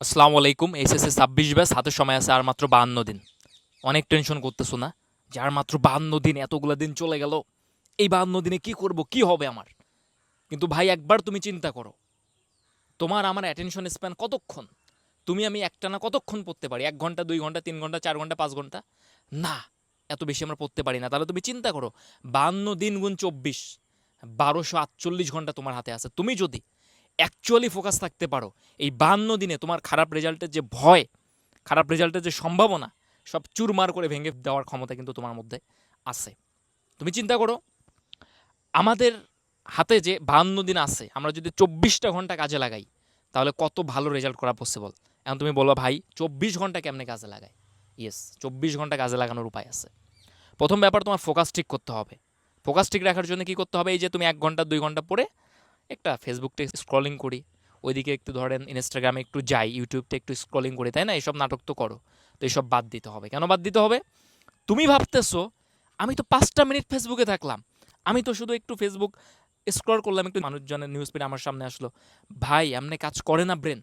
আসসালামু আলাইকুম। SSC ২৬ batch, হাতে সময় আছে আর মাত্র ৫২ দিন। অনেক টেনশন করতেছো না যে আর মাত্র ৫২ দিন, এতগুলা দিন চলে গেল, এই ৫২ দিনে কি করব, কি হবে আমার? কিন্তু ভাই একবার তুমি চিন্তা করো, তোমার আমার অ্যাটেনশন স্প্যান কতক্ষণ? তুমি আমি একটানা কতক্ষণ পড়তে পারি? ১ ঘন্টা, ২ ঘন্টা, ৩ ঘন্টা, ৪ ঘন্টা, ৫ ঘন্টা? না, এত বেশি আমরা পড়তে পারি না। তাহলে তুমি চিন্তা করো, ৫২ দিন গুণ ২৪, ১২৪৮ ঘন্টা তোমার হাতে আছে। তুমি যদি অ্যাকচুয়ালি ফোকাস থাকতে পারো, এই ৫২ দিনে তোমার খারাপ রেজাল্টের যে ভয়, খারাপ রেজাল্টের যে সম্ভাবনা, সব চুরমার করে ভেঙে দেওয়ার ক্ষমতা কিন্তু তোমার মধ্যে আছে। তুমি চিন্তা করো, আমাদের হাতে যে ৫২ দিন আছে, আমরা যদি ২৪টা ঘন্টা কাজে লাগাই, তাহলে কত ভালো রেজাল্ট করা পসিবল। এখন তুমি বলবা, ভাই ২৪ ঘন্টা কেমনে কাজে লাগায়? ইয়েস, ২৪ ঘন্টা কাজে লাগানোর উপায় আছে। প্রথম ব্যাপার, তোমার ফোকাস ঠিক করতে হবে। ফোকাস ঠিক রাখার জন্য কি করতে হবে? এই যে তুমি ১ ঘন্টা ২ ঘন্টা পরে একটা ফেসবুকটা স্ক্রলিং করি, ওইদিকে একটু ধরেন ইনস্টাগ্রামে একটু যাই, ইউটিউবটা একটু স্ক্রলিং করি, তাই না? এইসব নাটক তো করো। তো এইসব বাদ দিতে হবে। কেন বাদ দিতে হবে? তুমি ভাবতেছো আমি তো ৫টা মিনিট ফেসবুকে থাকলাম, আমি তো শুধু একটু ফেসবুক স্ক্রল করলাম, একটু মানুষজনের নিউজ ফিড আমার সামনে আসলো। ভাই এমনি কাজ করে না ব্রেন।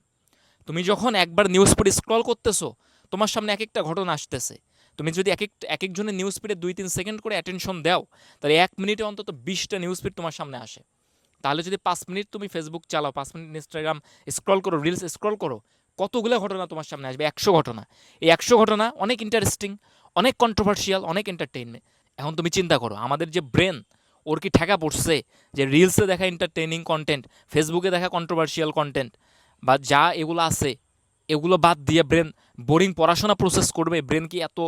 তুমি যখন একবার নিউজ ফিড স্ক্রল করতেছো, তোমার সামনে এক একটা ঘটনা আসতেছে। তুমি যদি এক একজনের নিউজ ফিডে ২-৩ সেকেন্ড করে অ্যাটেনশন দাও, তাহলে ১ মিনিটে অন্তত ২০টা নিউজ ফিড তোমার সামনে আসে। তাহলে যদি ৫ মিনিট তুমি ফেসবুক চালাও, ৫ মিনিট ইনস্টাগ্রাম স্ক্রল করো, রিলস স্ক্রল করো, কতগুলো ঘটনা তোমার সামনে আসবে? ১০০ ঘটনা। এই ১০০ ঘটনা অনেক ইন্টারেস্টিং, অনেক কন্ট্রোভার্সিয়াল, অনেক এন্টারটেইনমেন্ট। এখন তুমি চিন্তা করো, আমাদের যে ব্রেন, ওর কি ঠেকা পড়ছে যে রিলসে দেখা এন্টারটেইনিং কন্টেন্ট, ফেসবুকে দেখা কন্ট্রোভার্সিয়াল কন্টেন্ট বা যা এগুলো আছে, এগুলো বাদ দিয়ে ব্রেন বোরিং পড়াশোনা প্রসেস করবে? ব্রেন কি এত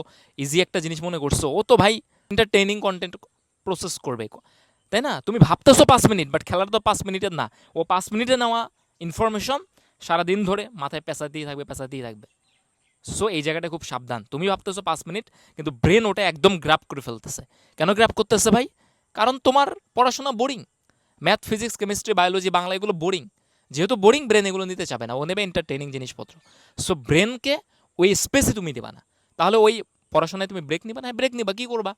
ইজি একটা জিনিস মনে করছো? ও তো ভাই এন্টারটেইনিং কন্টেন্ট প্রসেস করবে, তাই না? তুমি ভাবতেছো ৫ মিনিট, বাট খেলার তো ৫ মিনিটের না। ও ৫ মিনিটে নেওয়া ইনফরমেশন সারাদিন ধরে মাথায় পেঁচাতেই থাকবে, পেঁচাতেই থাকবে। সো এই জায়গাটা খুব সাবধান। তুমি ভাবতেছো ৫ মিনিট, কিন্তু ব্রেন ওটা একদম গ্র্যাব করে ফেলতেছে। কেন গ্র্যাব করতেছে ভাই? কারণ তোমার পড়াশোনা boring. Math, physics, chemistry, biology, Bangla এগুলো বোরিং। যেহেতু বোরিং, ব্রেন এগুলো নিতে চাবে না, ও নেবে এন্টারটেইনিং জিনিসপত্র। সো ব্রেনকে ওই স্পেসে তুমি দেবা না। তাহলে ওই পড়াশোনায় তুমি ব্রেক নিবা না? ব্রেক নিবা, কী করবা?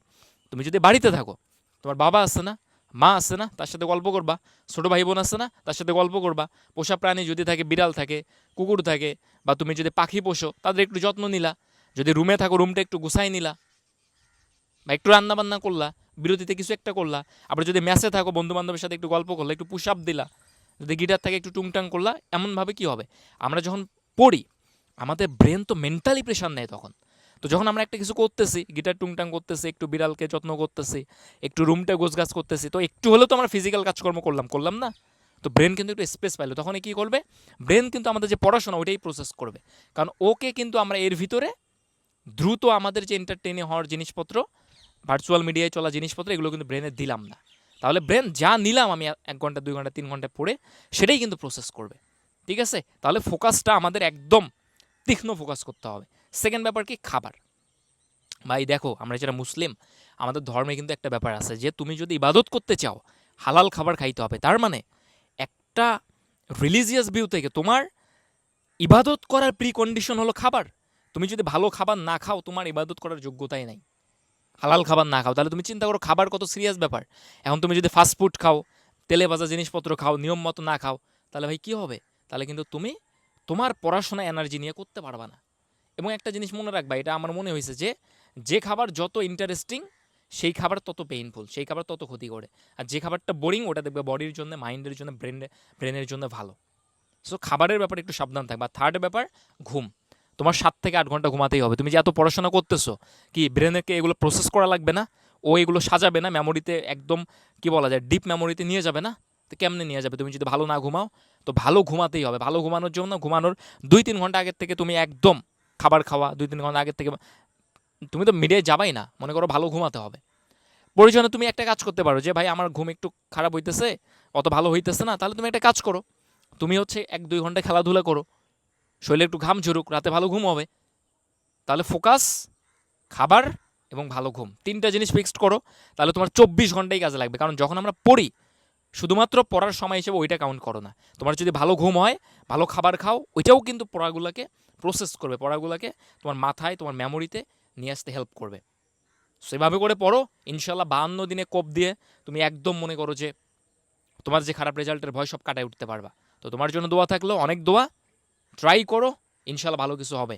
তুমি যদি বাড়িতে থাকো, তোমার বাবা আছে না, মা আছে না, তার সাথে গল্প করবা। ছোটো ভাই বোন আছে না, তার সাথে গল্প করবা। পোষা প্রাণী যদি থাকে, বিড়াল থাকে, কুকুর থাকে, বা তুমি যদি পাখি পোষো, তাদের একটু যত্ন নিলা। যদি রুমে থাকো, রুমটা একটু গুছাই নিলা, বা একটু রান্না বান্না করলা, বিরতিতে কিছু একটা করলা। আবার যদি ম্যাচে থাকো, বন্ধু বান্ধবের সাথে একটু গল্প করলা, একটু পুশ আপ দিলা। যদি গিটার থাকে, একটু টুংটাং করলা। এমনভাবে কি হবে, আমরা যখন পড়ি, আমাদের ব্রেন তো মেন্টালি প্রেশার নেয় তখন। তো যখন আমরা একটা কিছু করতেছি, গিটার টুংটাং করতেছি, একটু বিড়ালকে যত্ন করতেছি, একটু রুমটা গোছগাছ করতেছি, তো একটু হলেও তো আমরা ফিজিক্যাল কাজকর্ম করলাম, করলাম না? তো ব্রেন কিন্তু একটু স্পেস পাইলো, তখন কী করবে? ব্রেন কিন্তু আমাদের যে পড়াশোনা, ওইটাই প্রসেস করবে। কারণ ওকে কিন্তু আমরা এর ভিতরে দ্রুত আমাদের যে এন্টারটেইনে হওয়ার জিনিসপত্র, ভার্চুয়াল মিডিয়ায় চলা জিনিসপত্র, এগুলো কিন্তু ব্রেনে দিলাম না। তাহলে ব্রেন যা নিলাম আমি ১ ঘন্টা ২ ঘন্টা ৩ ঘন্টা পড়ে, সেটাই কিন্তু প্রসেস করবে। ঠিক আছে? তাহলে ফোকাসটা আমাদের একদম তীক্ষ্ণ ফোকাস করতে হবে। সেকেন্ড ব্যাপার কি? খাবার। ভাই দেখো, আমরা যারা মুসলিম, আমাদের ধর্মে কিন্তু একটা ব্যাপার আছে যে তুমি যদি ইবাদত করতে চাও, হালাল খাবার খাইতে হবে। তার মানে একটা রিলিজিয়াস ভিউ থেকে তোমার ইবাদত করার প্রি কন্ডিশন হলো খাবার। তুমি যদি ভালো খাবার না খাও, তোমার ইবাদত করার যোগ্যতাই নাই। হালাল খাবার না খাও, তাহলে তুমি চিন্তা করো খাবার কত সিরিয়াস ব্যাপার। এখন তুমি যদি ফাস্ট ফুড খাও, তেলে ভাজা জিনিসপত্র খাও, নিয়ম মতো না খাও, তাহলে ভাই কী হবে? তাহলে কিন্তু তুমি তোমার পড়াশোনা এনার্জি নিয়ে করতে পারবা না। এবং একটা জিনিস মনে রাখবা, এটা আমার মনে হয়েছে যে যে খাবার যত ইন্টারেস্টিং, সেই খাবার তত পেইনফুল, সেই খাবার তত ক্ষতি করে। আর যে খাবারটা বোরিং, ওটা দেখবে বডির জন্য, মাইন্ডের জন্য, ব্রেনের জন্য ভালো। সো খাবারের ব্যাপারে একটু সাবধান থাকবা। থার্ড ব্যাপার, ঘুম। তোমার ৭ থেকে ৮ ঘন্টা ঘুমাতেই হবে। তুমি যে এত পড়াশোনা করতেছো, কি ব্রেনেরকে এগুলো প্রসেস করা লাগবে না? ও এগুলো সাজাবে না মেমোরিতে, একদম কি বলা যায়, ডিপ মেমোরিতে নিয়ে যাবে না? তো কেমনে নিয়ে যাবে তুমি যদি ভালো না ঘুমাও? তো ভালো ঘুমাতেই হবে। ভালো ঘুমানোর জন্য ঘুমানোর ২-৩ ঘন্টা আগের থেকে তুমি একদম খাবার খাওয়া, ২-৩ ঘন্টা আগের থেকে। তুমি তো মিডিয়ায় যাবাই না, মনে করো ভালো ঘুমাতে হবে। প্রয়োজনে তুমি একটা কাজ করতে পারো যে ভাই আমার ঘুম একটু খারাপ হইতেছে, অত ভালো হইতেছে না, তাহলে তুমি একটা কাজ করো। তুমি হচ্ছে ১-২ ঘন্টা খেলাধুলা করো, শরীরে একটু ঘাম ঝরুক, রাতে ভালো ঘুম হবে। তাহলে ফোকাস, খাবার এবং ভালো ঘুম, ৩টা জিনিস ফিক্সড করো। তাহলে তোমার ২৪ ঘন্টাই কাজে লাগবে। কারণ যখন আমরা পড়ি, শুধুমাত্র পড়ার সময় হিসেবে ওইটা কাউন্ট করো না। তোমার যদি ভালো ঘুম হয়, ভালো খাবার খাও, ওইটাও কিন্তু পড়াগুলোকে প্রসেস করবে, পড়াগুলোকে তোমার মাথায়, তোমার মেমোরিতে নিয়ে আসতে হেল্প করবে। সেভাবে করে পড়ো, ইনশাল্লাহ ৫২ দিনে কোপ দিয়ে তুমি একদম মনে করো যে তোমার যে খারাপ রেজাল্টের ভয়, সব কাটায় উঠতে পারবা। তো তোমার জন্য দোয়া থাকলো, অনেক দোয়া। ট্রাই করো, ইনশাল্লাহ ভালো কিছু হবে।